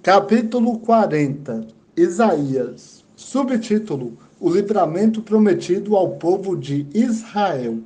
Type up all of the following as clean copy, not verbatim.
Capítulo 40. Isaías. Subtítulo: O livramento prometido ao povo de Israel.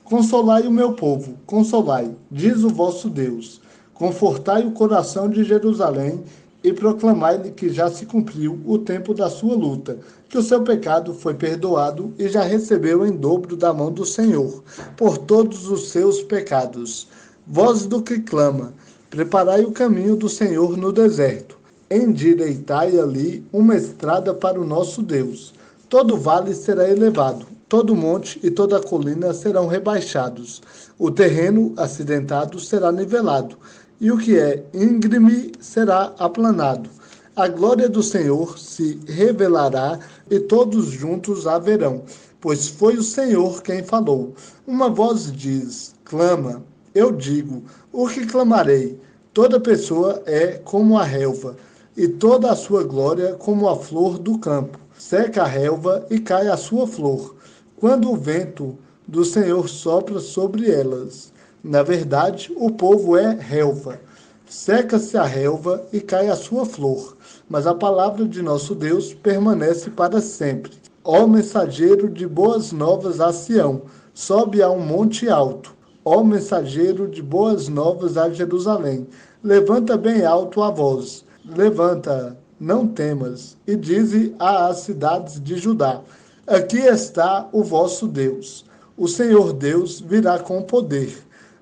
Consolai o meu povo, consolai, diz o vosso Deus. Confortai o coração de Jerusalém e proclamai-lhe que já se cumpriu o tempo da sua luta, que o seu pecado foi perdoado e já recebeu em dobro da mão do Senhor, por todos os seus pecados. Voz do que clama: preparai o caminho do Senhor no deserto. Endireitai ali uma estrada para o nosso Deus. Todo vale será elevado, todo monte e toda colina serão rebaixados. O terreno acidentado será nivelado, e o que é íngreme será aplanado. A glória do Senhor se revelará e todos juntos a verão, pois foi o Senhor quem falou. Uma voz diz: clama. Eu digo: o que clamarei? Toda pessoa é como a relva, e toda a sua glória como a flor do campo. Seca a relva e cai a sua flor, quando o vento do Senhor sopra sobre elas. Na verdade, o povo é relva. Seca-se a relva e cai a sua flor, mas a palavra de nosso Deus permanece para sempre. Ó mensageiro de boas novas a Sião, sobe a um monte alto. Ó mensageiro de boas novas a Jerusalém, levanta bem alto a voz. Levanta, não temas, e dize às cidades de Judá: aqui está o vosso Deus. O Senhor Deus virá com poder,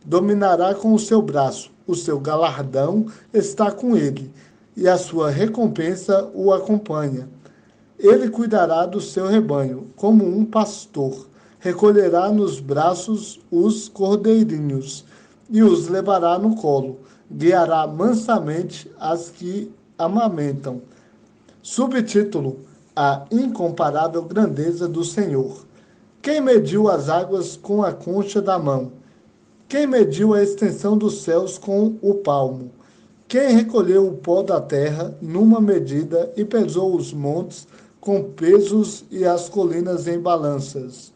dominará com o seu braço, o seu galardão está com ele, e a sua recompensa o acompanha. Ele cuidará do seu rebanho, como um pastor, recolherá nos braços os cordeirinhos, e os levará no colo, guiará mansamente as que amamentam. Subtítulo: A incomparável grandeza do Senhor. Quem mediu as águas com a concha da mão? Quem mediu a extensão dos céus com o palmo? Quem recolheu o pó da terra numa medida e pesou os montes com pesos e as colinas em balanças?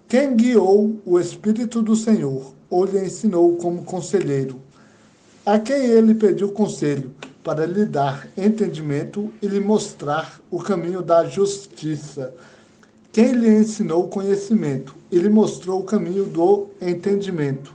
Quem guiou o Espírito do Senhor ou lhe ensinou como conselheiro? A quem ele pediu conselho para lhe dar entendimento e lhe mostrar o caminho da justiça? Quem lhe ensinou conhecimento e lhe mostrou o caminho do entendimento?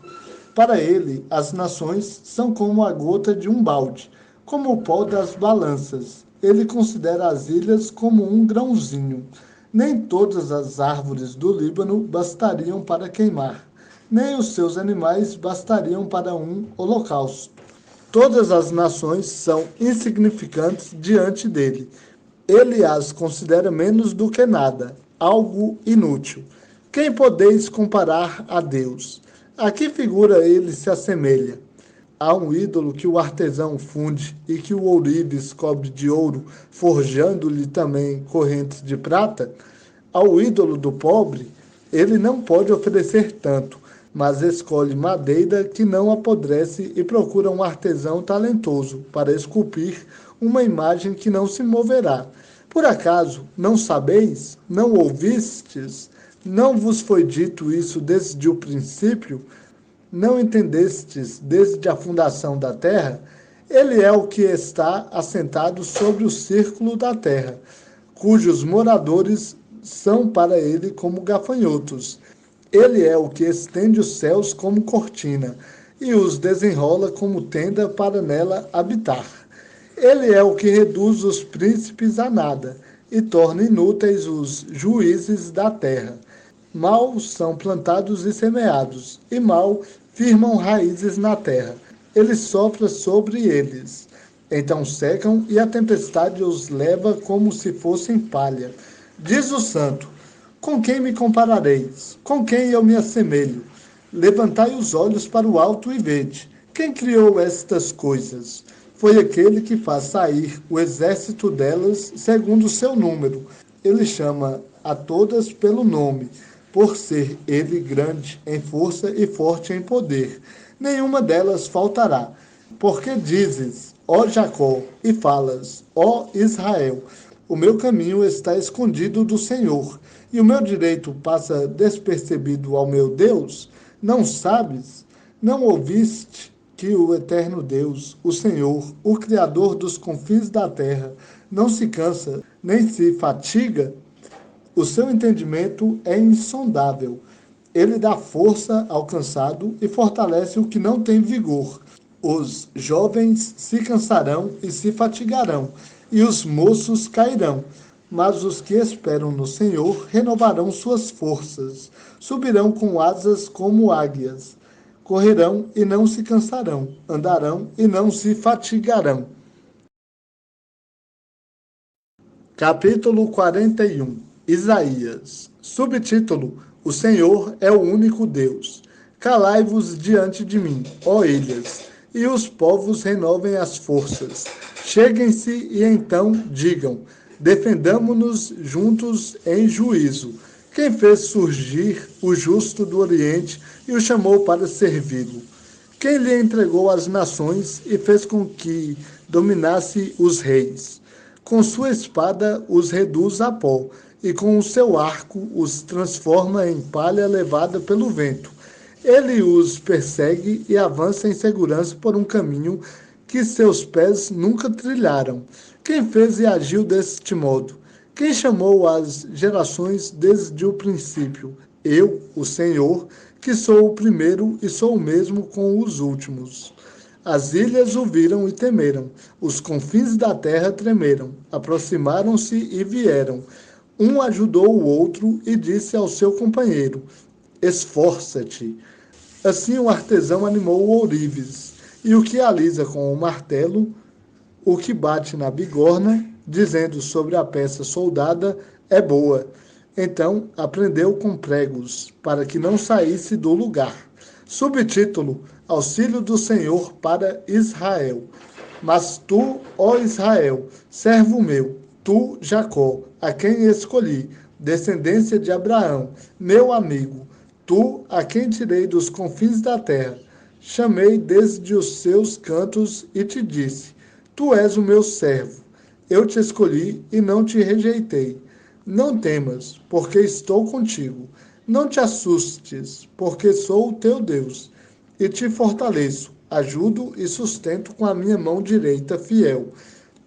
Para ele, as nações são como a gota de um balde, como o pó das balanças. Ele considera as ilhas como um grãozinho. Nem todas as árvores do Líbano bastariam para queimar, nem os seus animais bastariam para um holocausto. Todas as nações são insignificantes diante dele. Ele as considera menos do que nada, algo inútil. Quem podeis comparar a Deus? A que figura ele se assemelha? Há um ídolo que o artesão funde e que o ourives cobre de ouro, forjando-lhe também correntes de prata? Ao ídolo do pobre, ele não pode oferecer tanto, mas escolhe madeira que não apodrece e procura um artesão talentoso para esculpir uma imagem que não se moverá. Por acaso, não sabeis? Não ouvistes? Não vos foi dito isso desde o princípio? Não entendestes desde a fundação da terra? Ele é o que está assentado sobre o círculo da terra, cujos moradores são para ele como gafanhotos. Ele é o que estende os céus como cortina, e os desenrola como tenda para nela habitar. Ele é o que reduz os príncipes a nada, e torna inúteis os juízes da terra. Mal são plantados e semeados, e mal firmam raízes na terra. Ele sopra sobre eles. Então secam, e a tempestade os leva como se fossem palha. Diz o santo: com quem me comparareis? Com quem eu me assemelho? Levantai os olhos para o alto e vede. Quem criou estas coisas? Foi aquele que faz sair o exército delas segundo o seu número. Ele chama a todas pelo nome, por ser ele grande em força e forte em poder. Nenhuma delas faltará. Porque dizes, ó Jacó, e falas, ó Israel: o meu caminho está escondido do Senhor, e o meu direito passa despercebido ao meu Deus? Não sabes? Não ouviste que o eterno Deus, o Senhor, o Criador dos confins da terra, não se cansa nem se fatiga? O seu entendimento é insondável. Ele dá força ao cansado e fortalece o que não tem vigor. Os jovens se cansarão e se fatigarão, e os moços cairão. Mas os que esperam no Senhor renovarão suas forças, subirão com asas como águias. Correrão e não se cansarão, andarão e não se fatigarão. Capítulo 41. Isaías. Subtítulo: O Senhor é o único Deus. Calai-vos diante de mim, ó ilhas, e os povos renovem as forças. Cheguem-se e então digam: defendamo-nos juntos em juízo. Quem fez surgir o justo do Oriente e o chamou para servi-lo? Quem lhe entregou as nações e fez com que dominasse os reis? Com sua espada os reduz a pó, e com o seu arco os transforma em palha levada pelo vento. Ele os persegue e avança em segurança por um caminho que seus pés nunca trilharam. Quem fez e agiu deste modo? Quem chamou as gerações desde o princípio? Eu, o Senhor, que sou o primeiro e sou o mesmo com os últimos. As ilhas o viram e temeram, os confins da terra tremeram, aproximaram-se e vieram. Um ajudou o outro e disse ao seu companheiro: esforça-te. Assim o artesão animou o ourives, e o que alisa com o martelo, o que bate na bigorna, dizendo sobre a peça soldada, é boa. Então aprendeu com pregos, para que não saísse do lugar. Subtítulo: Auxílio do Senhor para Israel. Mas tu, ó Israel, servo meu, tu, Jacó, a quem escolhi, descendência de Abraão, meu amigo, tu, a quem tirei dos confins da terra, chamei desde os seus cantos e te disse: tu és o meu servo. Eu te escolhi e não te rejeitei. Não temas, porque estou contigo. Não te assustes, porque sou o teu Deus, e te fortaleço, ajudo e sustento com a minha mão direita fiel.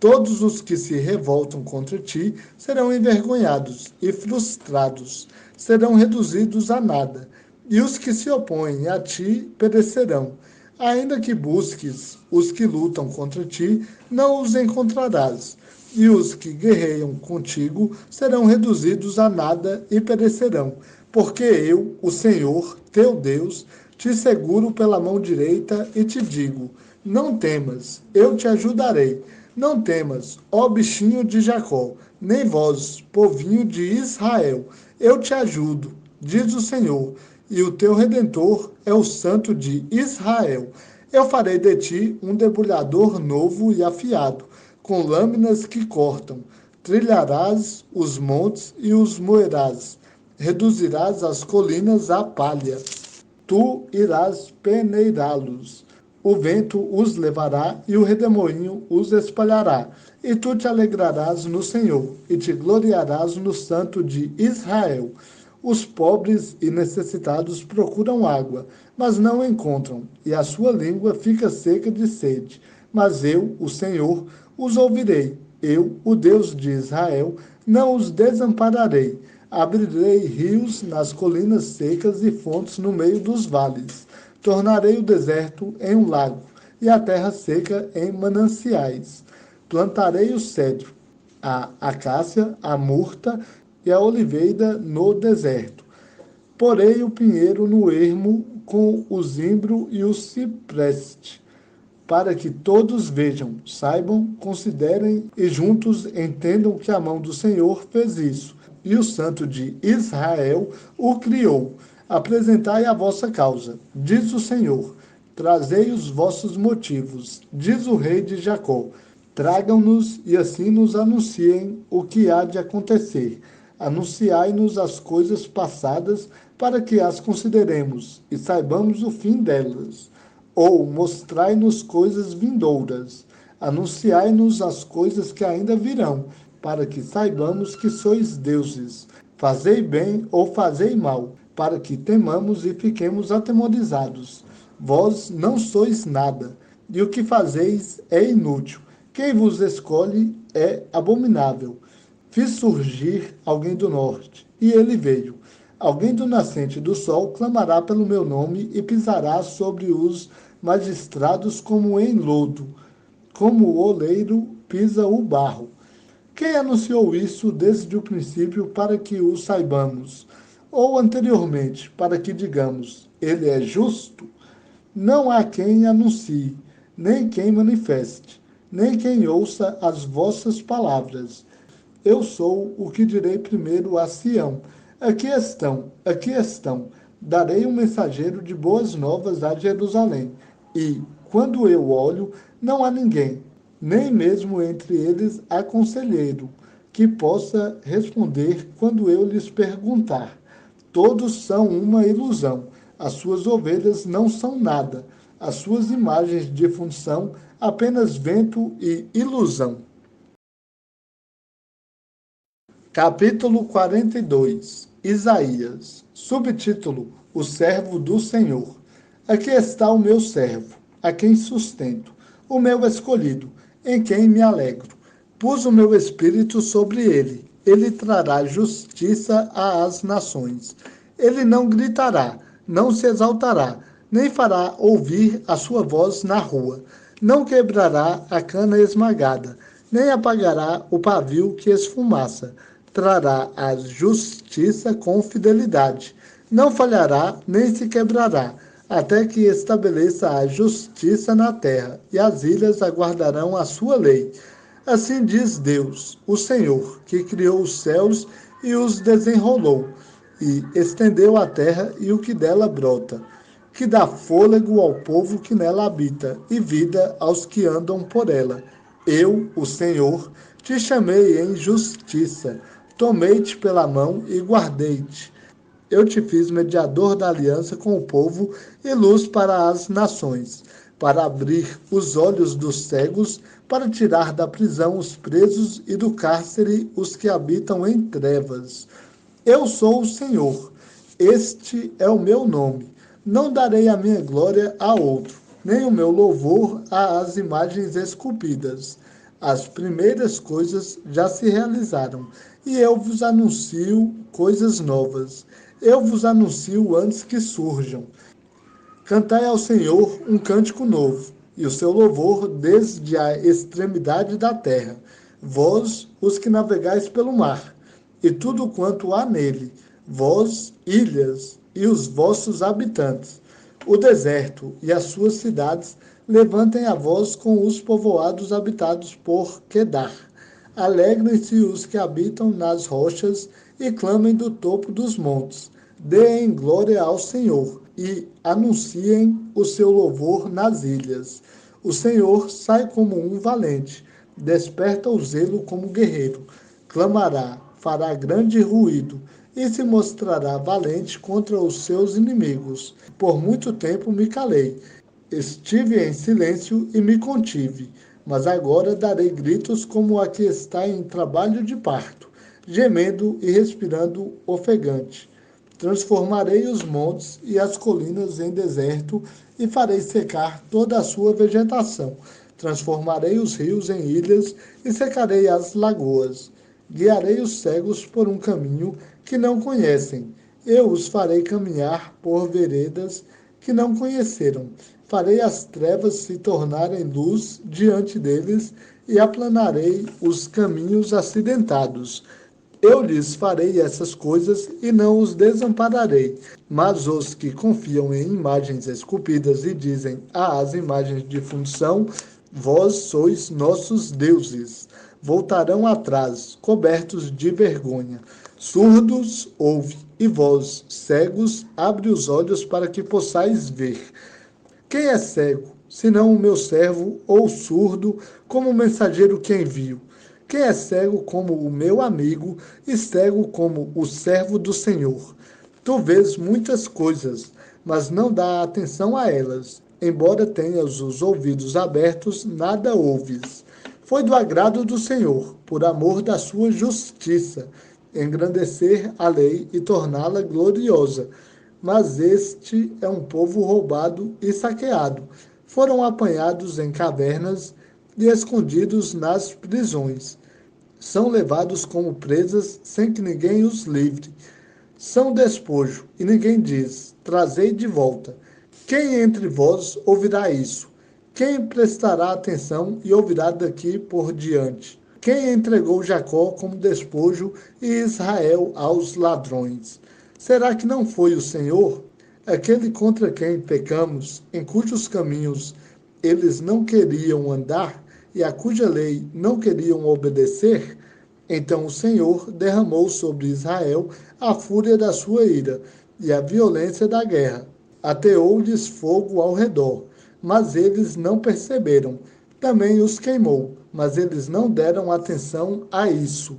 Todos os que se revoltam contra ti serão envergonhados e frustrados, serão reduzidos a nada, e os que se opõem a ti perecerão. Ainda que busques os que lutam contra ti, não os encontrarás, e os que guerreiam contigo serão reduzidos a nada e perecerão, porque eu, o Senhor, teu Deus, te seguro pela mão direita e te digo: não temas, eu te ajudarei. Não temas, ó bichinho de Jacó, nem vós, povinho de Israel, eu te ajudo, diz o Senhor, e o teu Redentor é o Santo de Israel. Eu farei de ti um debulhador novo e afiado, com lâminas que cortam. Trilharás os montes e os moerás, reduzirás as colinas à palha. Tu irás peneirá-los. O vento os levará e o redemoinho os espalhará. E tu te alegrarás no Senhor, e te gloriarás no Santo de Israel. Os pobres e necessitados procuram água, mas não encontram, e a sua língua fica seca de sede. Mas eu, o Senhor, os ouvirei. Eu, o Deus de Israel, não os desampararei. Abrirei rios nas colinas secas e fontes no meio dos vales. Tornarei o deserto em um lago e a terra seca em mananciais. Plantarei o cedro, a acácia, a murta e a oliveira no deserto. Porei o pinheiro no ermo com o zimbro e o cipreste, para que todos vejam, saibam, considerem e juntos entendam que a mão do Senhor fez isso, e o Santo de Israel o criou. Apresentai a vossa causa, diz o Senhor. Trazei os vossos motivos, diz o rei de Jacó. Tragam-nos e assim nos anunciem o que há de acontecer. Anunciai-nos as coisas passadas para que as consideremos e saibamos o fim delas. Ou mostrai-nos coisas vindouras. Anunciai-nos as coisas que ainda virão, para que saibamos que sois deuses. Fazei bem ou fazei mal, para que temamos e fiquemos atemorizados. Vós não sois nada, e o que fazeis é inútil. Quem vos escolhe é abominável. Fiz surgir alguém do norte, e ele veio. Alguém do nascente do sol clamará pelo meu nome e pisará sobre os magistrados como em lodo, como o oleiro pisa o barro. Quem anunciou isso desde o princípio para que o saibamos? Ou anteriormente, para que digamos, ele é justo? Não há quem anuncie, nem quem manifeste, nem quem ouça as vossas palavras. Eu sou o que direi primeiro a Sião. Aqui estão, aqui estão. Darei um mensageiro de boas novas a Jerusalém. E, quando eu olho, não há ninguém, nem mesmo entre eles há conselheiro, que possa responder quando eu lhes perguntar. Todos são uma ilusão. As suas ovelhas não são nada. As suas imagens de função apenas vento e ilusão. Capítulo 42. Isaías. Subtítulo: O servo do Senhor. Aqui está o meu servo, a quem sustento, o meu escolhido, em quem me alegro. Pus o meu espírito sobre ele. Ele trará justiça às nações. Ele não gritará, não se exaltará, nem fará ouvir a sua voz na rua. Não quebrará a cana esmagada, nem apagará o pavio que esfumaça. Trará a justiça com fidelidade. Não falhará, nem se quebrará, até que estabeleça a justiça na terra, e as ilhas aguardarão a sua lei. Assim diz Deus, o Senhor, que criou os céus e os desenrolou, e estendeu a terra e o que dela brota, que dá fôlego ao povo que nela habita, e vida aos que andam por ela. Eu, o Senhor, te chamei em justiça, tomei-te pela mão e guardei-te. Eu te fiz mediador da aliança com o povo e luz para as nações, para abrir os olhos dos cegos, para tirar da prisão os presos e do cárcere os que habitam em trevas. Eu sou o Senhor, este é o meu nome. Não darei a minha glória a outro, nem o meu louvor às imagens esculpidas. As primeiras coisas já se realizaram, e eu vos anuncio coisas novas. Eu vos anuncio antes que surjam. Cantai ao Senhor um cântico novo, e o seu louvor desde a extremidade da terra. Vós, os que navegais pelo mar, e tudo quanto há nele, vós, ilhas, e os vossos habitantes. O deserto e as suas cidades, levantem a voz com os povoados habitados por Quedar. Alegrem-se os que habitam nas rochas e clamem do topo dos montes. Deem glória ao Senhor e anunciem o seu louvor nas ilhas. O Senhor sai como um valente, desperta o zelo como guerreiro. Clamará, fará grande ruído e se mostrará valente contra os seus inimigos. Por muito tempo me calei, estive em silêncio e me contive, mas agora darei gritos como a que está em trabalho de parto, gemendo e respirando ofegante. Transformarei os montes e as colinas em deserto e farei secar toda a sua vegetação. Transformarei os rios em ilhas e secarei as lagoas. Guiarei os cegos por um caminho que não conhecem. Eu os farei caminhar por veredas que não conheceram. Farei as trevas se tornarem luz diante deles e aplanarei os caminhos acidentados. Eu lhes farei essas coisas e não os desampararei. Mas os que confiam em imagens esculpidas e dizem às imagens de função, vós sois nossos deuses, voltarão atrás, cobertos de vergonha. Surdos, ouve, e vós, cegos, abre os olhos para que possais ver. Quem é cego, senão o meu servo, ou surdo, como o mensageiro que envio? Quem é cego como o meu amigo e cego como o servo do Senhor? Tu vês muitas coisas, mas não dá atenção a elas. Embora tenhas os ouvidos abertos, nada ouves. Foi do agrado do Senhor, por amor da sua justiça, engrandecer a lei e torná-la gloriosa. mas este é um povo roubado e saqueado. Foram apanhados em cavernas e escondidos nas prisões. São levados como presas sem que ninguém os livre. São despojo, e ninguém diz: trazei de volta. Quem entre vós ouvirá isso? Quem prestará atenção e ouvirá daqui por diante? Quem entregou Jacó como despojo e Israel aos ladrões? Será que não foi o Senhor, aquele contra quem pecamos, em cujos caminhos eles não queriam andar e a cuja lei não queriam obedecer? Então o Senhor derramou sobre Israel a fúria da sua ira e a violência da guerra. Ateou-lhes fogo ao redor, mas eles não perceberam. Também os queimou, mas eles não deram atenção a isso.